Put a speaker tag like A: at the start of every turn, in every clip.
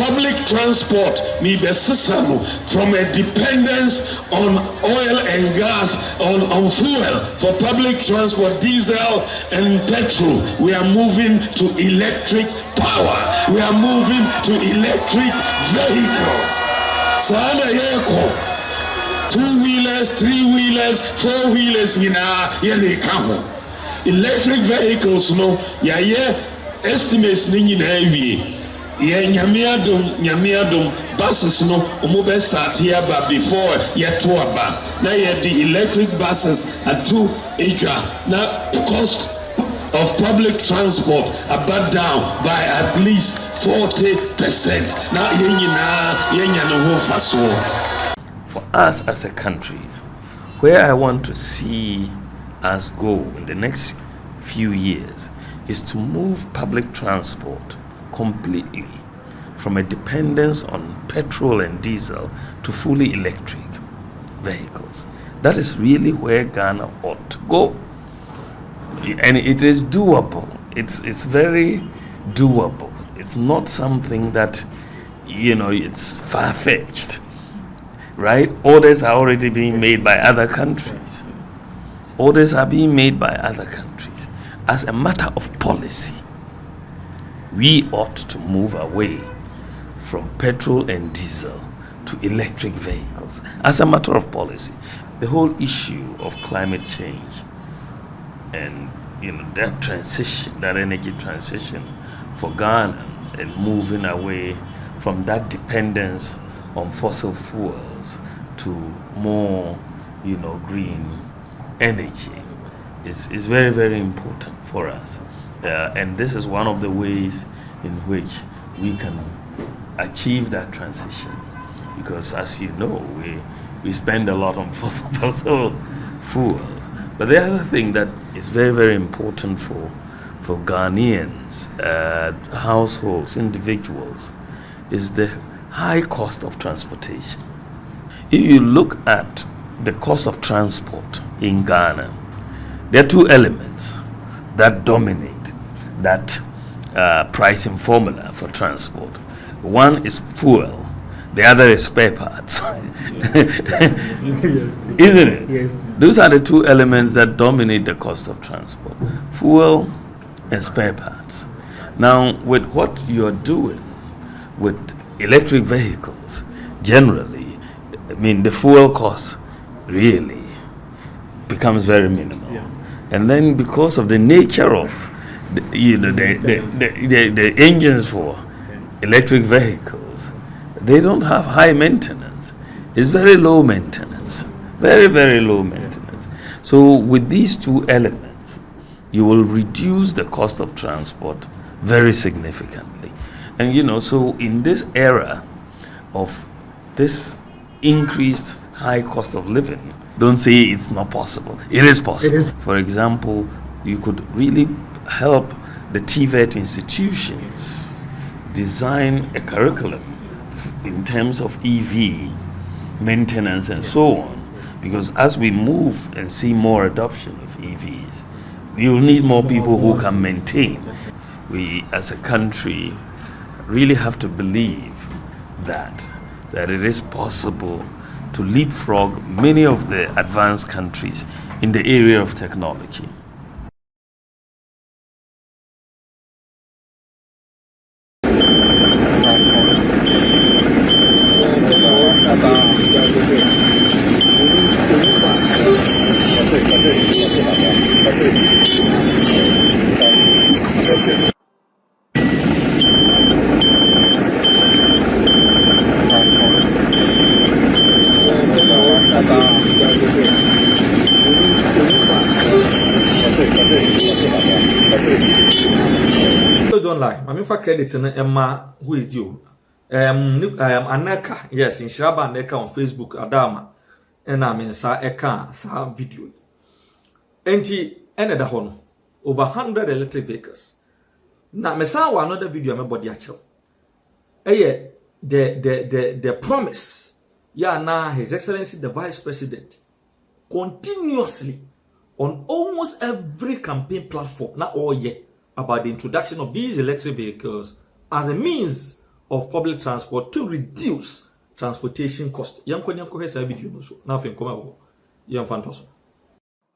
A: public transport me besisano from a dependence on oil and gas on fuel for public transport, diesel and petrol. We are moving to electric power. We are moving to electric vehicles. Sana yeko 2-wheelers, 3-wheelers, 4-wheelers electric vehicles no estimates nyamiadum buses no omo start here but before aba now the electric buses are too eager now cost of public transport are down by at least 40%. Now
B: for us as a country, where I want to see us go in the next few years is to move public transport completely from a dependence on petrol and diesel to fully electric vehicles. That is really where Ghana ought to go. And it is doable. It's very doable. It's not something that, it's far-fetched, right? Orders are already being made by other countries. Orders are being made by other countries. As a matter of policy, we ought to move away from petrol and diesel to electric vehicles. As a matter of policy, the whole issue of climate change and that transition, that energy transition for Ghana and moving away from that dependence on fossil fuels to more, green energy is very, very important for us. And this is one of the ways in which we can achieve that transition. Because as you know, we spend a lot on fossil fuels. But the other thing that is very, very important for Ghanaians, households, individuals, is the high cost of transportation. If you look at the cost of transport in Ghana, there are two elements that dominate that pricing formula for transport. One is fuel, the other is spare parts. Isn't it?
C: Yes.
B: Those are the two elements that dominate the cost of transport: fuel and spare parts. Now, with what you're doing with electric vehicles, generally, the fuel cost really becomes very minimal.
C: Yeah.
B: And then because of the nature of the engines for electric vehicles, they don't have high maintenance. It's very low maintenance. Very, very low maintenance. So with these two elements, you will reduce the cost of transport very significantly. And so in this era of this increased high cost of living, don't say it's not possible. It is possible.
C: It is.
B: For example, you could really help the TVET institutions design a curriculum in terms of EV maintenance and so on. Because as we move and see more adoption of EVs, you'll need more people who can maintain. We as a country really have to believe that it is possible to leapfrog many of the advanced countries in the area of technology.
C: Don't lie. I mean, for credit, Emma, who is you? Aneka, yes, in Shaba Aneka on Facebook, Adama, and I mean, sa video. Enti, the hon over 100 electric vehicles. Now, me saw another video, my body actual. The promise, now His Excellency the Vice President, continuously on almost every campaign platform, not all yet, about the introduction of these electric vehicles as a means of public transport to reduce transportation cost. Yanko has a video so nothing come out.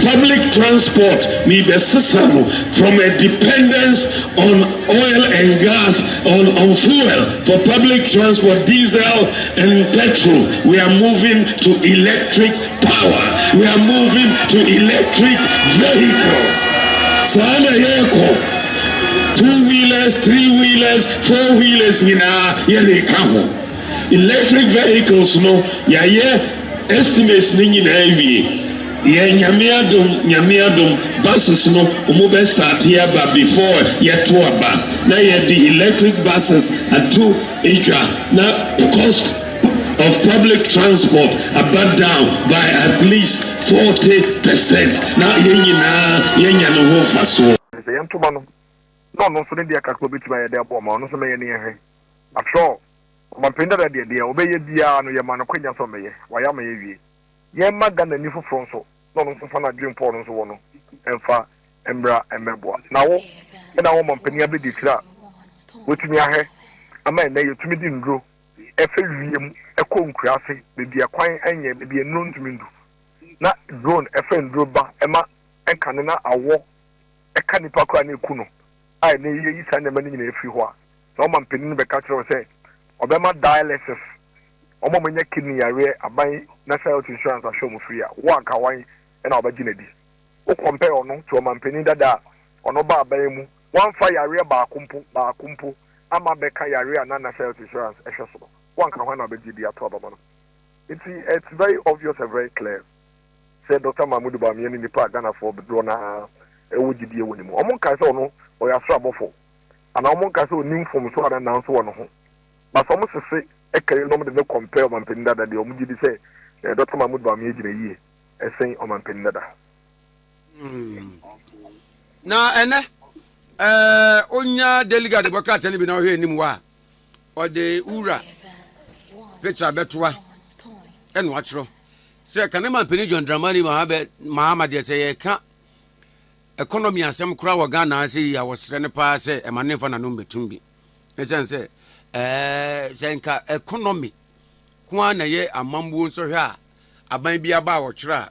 A: Public transport may be system from a dependence on oil and gas, on fuel for public transport, diesel and petrol. We are moving to electric power. We are moving to electric vehicles. Sana yeko, 2-wheelers, 3-wheelers, 4-wheelers in our electric vehicles no estimates yeah, nyamiadum buses no umobe start here but before yet to about now you have the electric buses at 2 each now cost of public transport about down by at least 40%. Now yenya no ho faso
D: no so dey akakọ betima ye dey aboma no so me ye ne he afro mapenda da dey obeye bia no ye ma no kwanya so me ye waya ma ye wie ye magana ni foforo so no so fa na dream port no so wo no emfa embra emeboa na wo na wo mampani abedi tira wotumi ahe ama na ye tumi di ndro efe wiem ekonkura ase bebi akwan anye bebi enu ntumi ndu na drone efe ndro ba ema enkane na awo eka nipa kwa na eku no ai na ye yi san na mani na efi ho a so mampani no be ka kire say obema dialysis omo manya kidney yare aban national health insurance a show mu free a wo anka wan na obaji na di o compare ono to mampani dada ono ba aban mu wan fa yare ba akumpo ama beka yare na national health insurance e hwe so wo anka wan na obaji di ato ababa no it's very obvious and very clear say Dr. Mahmoud Bawumia ni nipa Ghana for do na ewo gidi ewo ni mu omo nka say ono o ya so abofo ana omo nka say onim fom so ana na so wo no ho ba so mo sese ekere no de compare mampani dada de omo gidi say Dr. Mahmoud Bawumia gina yie esen o mampani dada
E: na ene onya delegate bokata ni bi na hwe nim wa o de ura picture betwa eno atro say kan mampani John Dramani Muhammad ye say ka economy asem kura wa Ghana say ya wosre ne pa say e mane fa na no betumbi e say senka economy kwa na ye amambu nso hwe a aban bia ba wo kyera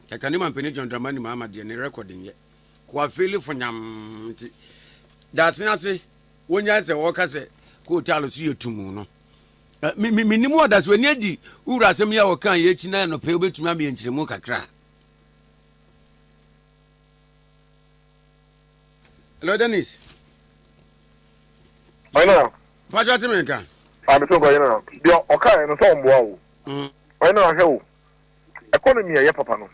E: kan mampani John Dramani Muhammad ye ne recording ye kwa feel for nyam nti that's na say wonya say wo ka say ko talo su yetumu no minimum others when you di ura asem ya wo kan ye chi na no pe obetumi am ye nkyiremu kakra. Hello Dennis.
D: Oyina.
E: Pacha timenka.
D: I'm so going now. The okay no so mboa wo. Oyina ahwe wo. Economy ya papa no.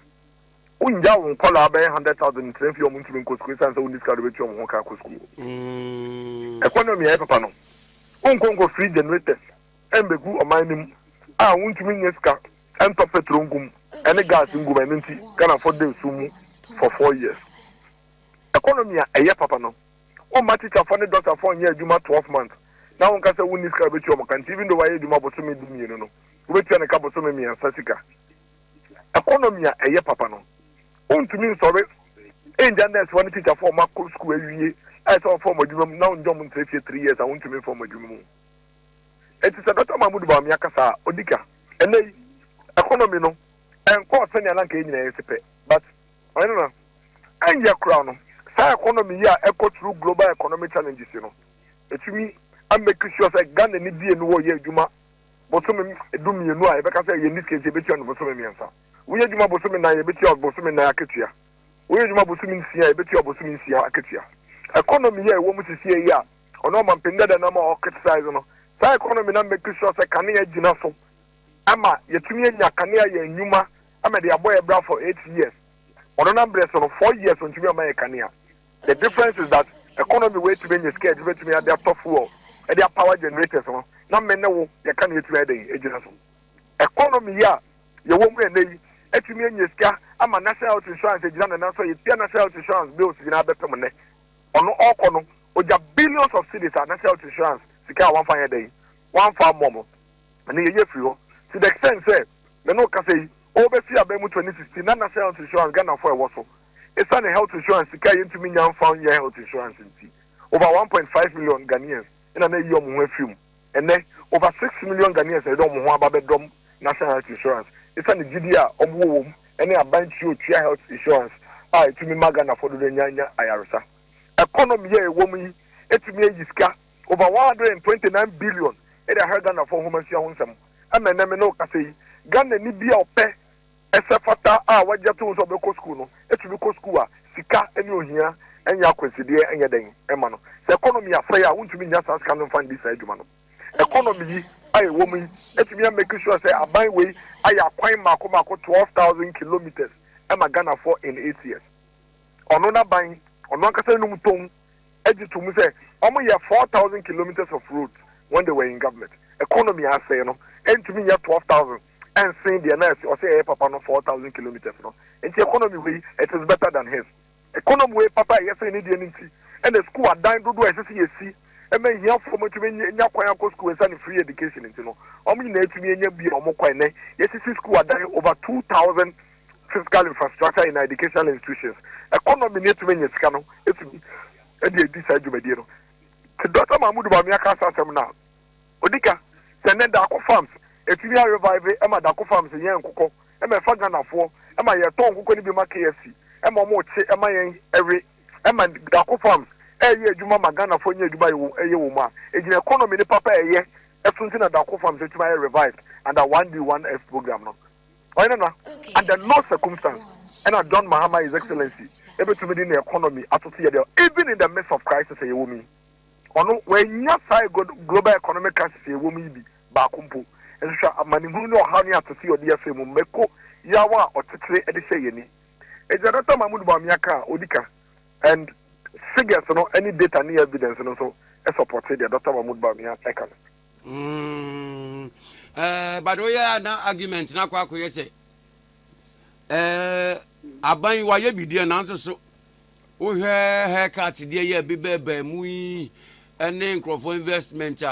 D: Unja won kola ba 100,000 trend fi o muntumi nkosku sansa won discard be twom ho ka kosku. Economy ya papa no. Unkonko free generators. Embegu omanim a wuntumi nyeska ento petrol ngum ene gas ngum enenti kana for the sumu for 4 years. Economy a papa no o matica for the doctor for year juma 12 months now on kase wuni ska be choma kan even though why juma boso me dum no we tia ne ka boso me mi ansasika. Economy a papa no untumi sorry enja nurse one teacher for ma school awie I saw for modum now ndom 3 years I untumi for modum. It is a Dr. Mahmoud Bawumia kasa odika ene economy no enko senya na nka nyina yesepe but I don't know anya crown no sa economy ya echo through global economic challenges you know etumi am make sure say Ghana ni die no wo ye adwuma bosom edum yenu a ebeka say ye niske je beti on bosom miensa wo ye adwuma bosom na ye beti on bosom na aketua wo ye adwuma bosom nsia ye beti on bosom nsia aketua economy ya wo mu sisi ya ono mampenda da na ma o criticize no sa economy na make sure say kan ya gina so ama yetumi anya kan ya nyuma ama de aboy bra for 8 years ono na breast no 4 years on tumi ama kan ya. The difference is that economy way to be scared to me at their tough war and their power generators no na men no you can you to ejina so economy ya ye wo mu enei etumi anya sika ama national health insurance ejina na so ye national health insurance bills gina abepem ne ono okono oja billions of cedis national health insurance sika one fan day one farm momo and ye free ho to the extent say me no ka say over see abemu 2016 national health insurance Ghana for e wo so it's a health insurance sika ye ntumi nya found your health insurance nti over 1.5 million Ghanaians in an year mu afim and then over 6 million Ghanaians they don't want to national health insurance. It's an GDA and they are buying health insurance. To me magana for the Nyanya Ayarsa. Economy here woman it me iska over 129 billion. It a Ghana for human shawnsam. I'm a no say Ghana ni be ope esefata wajatu so be school no. It will be school sika any here and ya consider and ya den emano. The economy affair won't be just as can find this edumano. Economy I woman it me make sure say I buy way I acquire mako 12,000 kilometers. I'm a Ghana for in 8 years. On una buying, on one case no muton, edge to me say, almost 4,000 kilometers of roads when they were in government. Economy I say, no, and to me 12,000, and saying the nurse or say, papa no 4,000 kilometers, no. And the economy way, it is better than his. Economy way, papa, yes, I need anything. And the school are dying to do SSC, and may hear from me to me in your school and free education, you know. Only need to me in your be or more coin, yes, school are dying over 2,000. Physical infrastructure in educational institutions. Economy need to manage scano. It's a decide to be. Dr. Mahmoud Bawumia Kasam now. Odika, send Dako farms. If you are reviving Emma Dako farms in Yanko, Emma Fagana for Emma Yaton, who can be my KFC, Emma Moche, Emma every Emma Dako farms. Year Juma Magana for you Dubai, a Yuma. In economy, the papa a year, everything at Dako farms that you might revived under 1D1F program. And under no circumstance, and I John Mahama, His Excellency, able to be in the economy, even in the midst of crisis, a woman. When your side global economic crisis, a woman be Bakumpu, and Manimuno Hani to see your dear film, Meko, Yawa, or Tatre, Edisayeni. It's a Dr. Mahmoud Bawumia Odika, and figures, any data, any evidence, and also a supported Dr. Mahmoud Bawumia.
E: But we are now argument na kwa say aban wa ye bidie na nso so wo hwe haircut de ye bebe mu yi ene nkrofo investment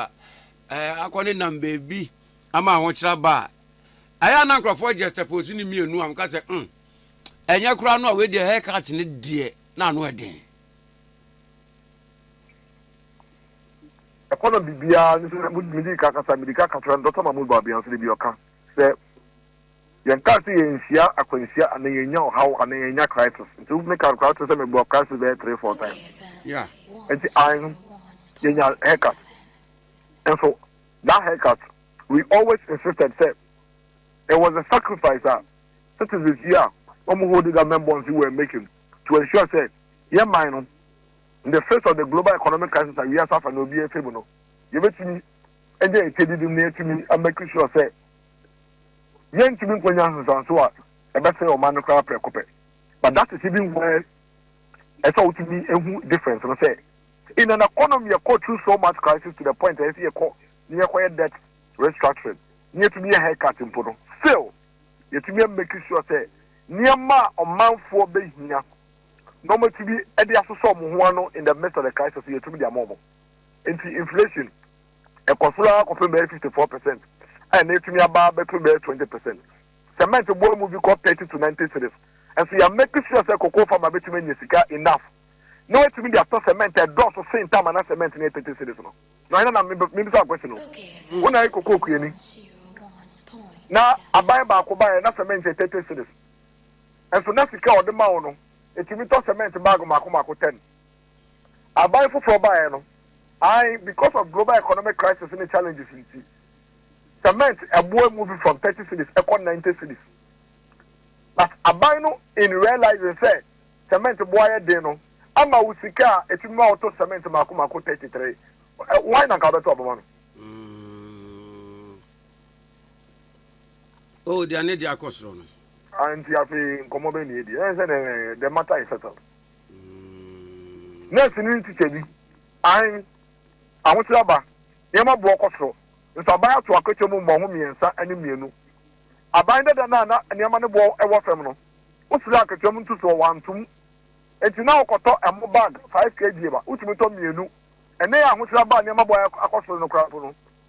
E: akone number bi ama ho kira ba aya na nkrofo just pose ni mienu am ka say enye kura no we de haircut ne de na no eden
D: economy bia medical control Dr. Mahmoud Bawumia so be oka say yen ka say yensia akwansia and yenya how and yenya crisis to make a crisis say me bo crisis there 3-4 times
E: yeah
D: and I yenya haircut and so that haircut we always insisted say it was a sacrifice that citizens here holding the members who were making to ensure say yeah mine in the face of the global economic crisis that we are suffering, will be a favor. You bet me, and then it near to me, and make sure say, young to me when you're so what, a better or man crap precope. But that is even where it's all to me a difference. And I say, in an economy, you go through so much crisis to the point that I see a call near quiet debt restructuring, near to me a haircut in Podo. Still, you to me making sure say, near ma or man for being here. Normal to be in the midst of the crisis, you to be a moment. Inflation, a consular of 54%, and it to me about 20%. Cement to boy movie called 30 to 90 cities. And so you are making sure that cocoa from a bitumen enough. No, to me, the after cement, a dose of same time and a cement in 30 cities. No, I don't know, maybe some question. When I cocoa cleaning. Now, I buy back and that's cement in 30 cities. And so that's the car of the mountain. It will be cement bag of Makumako 10. I buy for Bayano. Because of global economic crisis and the challenges in sea. Cement a boy moving from 30 cities, 90 cities. But I buy no in realizing say cement boy deno. I'm a Usika, it will not to cement Makumako 33. Why not gather to a man?
E: Oh, they are need their cost.
D: And you have a common idea. The matter is settled. Next, you need to tell you, I want to have Yama Boko. It's about to a question of Bawumia and Menu. I bind it and Yamana Bo, a waterman. What's like a German to so 1, 2? It's now got a more bag, 5 kg, which we told me, and then I want to have Yama Boy across the crap.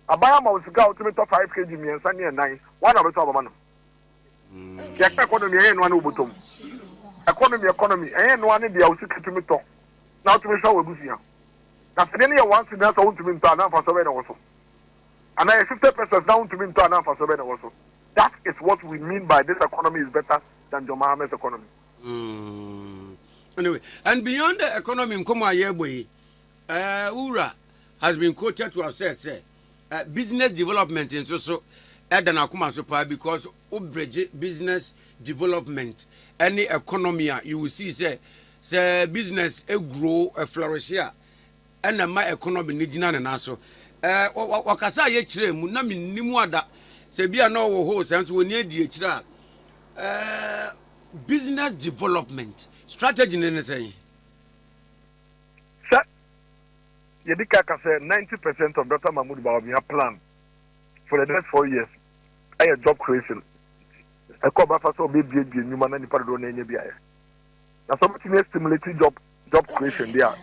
D: I buy a mouse go to me 5 kg and Sunday and 9, one of the top of man. The economy ain't one ubutum. Economy, ain't one in the outfit to me talk. Now to me show with Busia. Now, any once in that own to me, for so also. And I 50% down to me to an for seven also. That is what we mean by this economy is better than John Mahama's economy.
E: Anyway, and beyond the economy, Ura has been quoted to have said, say, business development in so because business development, any economy you will see say business grow a flourish here, and my economy nijina na so. Wakasa ye chire mu na minimu ada se bia na wo ho sense woni adi chira business development strategy ne say
D: Yedika ka say 90% of Dr. Mahmoud Bawumia plan for the next 4 years a job creation. I call back for so be nyuma na nipa do na nya bia. Na so mutimi stimulate job creation there.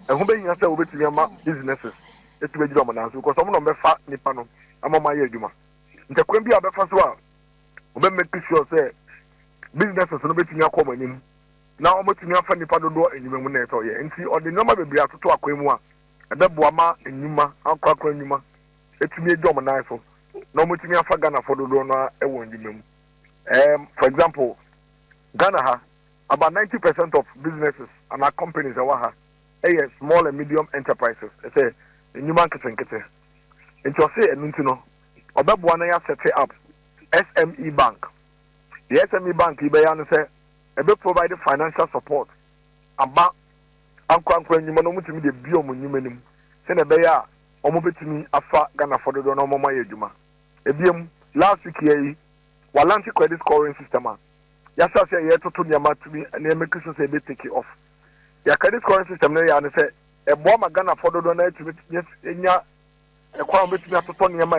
D: And who be nya say obetimi ama businesses. It's be juma na so because some no be fa nipa no ama ma ye juma. Nta kwen bia be fa so a obe make sure say businesses no betimi akoma nim. Na omotimi afa nipa do enyuma mu na eto ye. Nti odi normal bebre atoto akwan mu a ebeboa ma enyuma akwa enyuma. Etimi juma na so. No mutimi afa Ghana for do no ewo enyuma mu. For example, Ghana about 90% of businesses and our companies are small and medium enterprises. I say human kete. And to say no, Obebuana ya set up SME Bank. The SME Bank ibeya say ebe provide financial support. Aba anko nyuma no mutimi de bio mu nyuma nim. Se na beya omo betimi afa Ghana for do no mo ma yeduma. Ebiem last week here Walanti credit scoring system. Yes, I say to Yama to me and make sure say they take it off. Your credit scoring system there and say a bomb Ghana for the donate to yes in ya a crown between a Tony Yama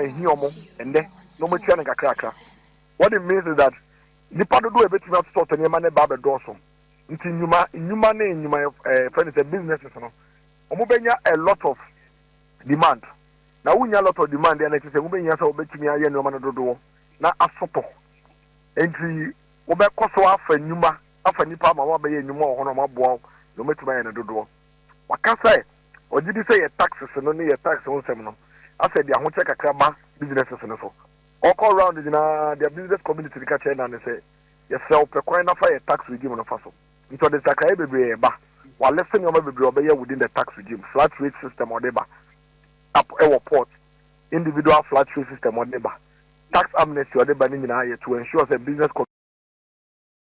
D: and then no much cracker. What it means is that the part do a bit not sort of Yamane Baba Dawson. Until you money in my friends and businesses. Omubenya a lot of demand. Now we a lot of demand and I say Mubenya so bet me a no man do na asopo. Enti obekoso afa nyuma afa nipa ma wa be nyuma ohono maboa no metima ya na dodo wakasa ogidi say taxes no ne tax on sem no asa dia ho che kakra ba businesses no so all around the business community ka che na ne say you sell pe coin na fa tax regime no fa so into the sakai bebre ba wa lesson yo bebre obeya within the tax regime flat rate system or deba up port individual flat rate system or deba tax amnesty or deba ni na to ensure that business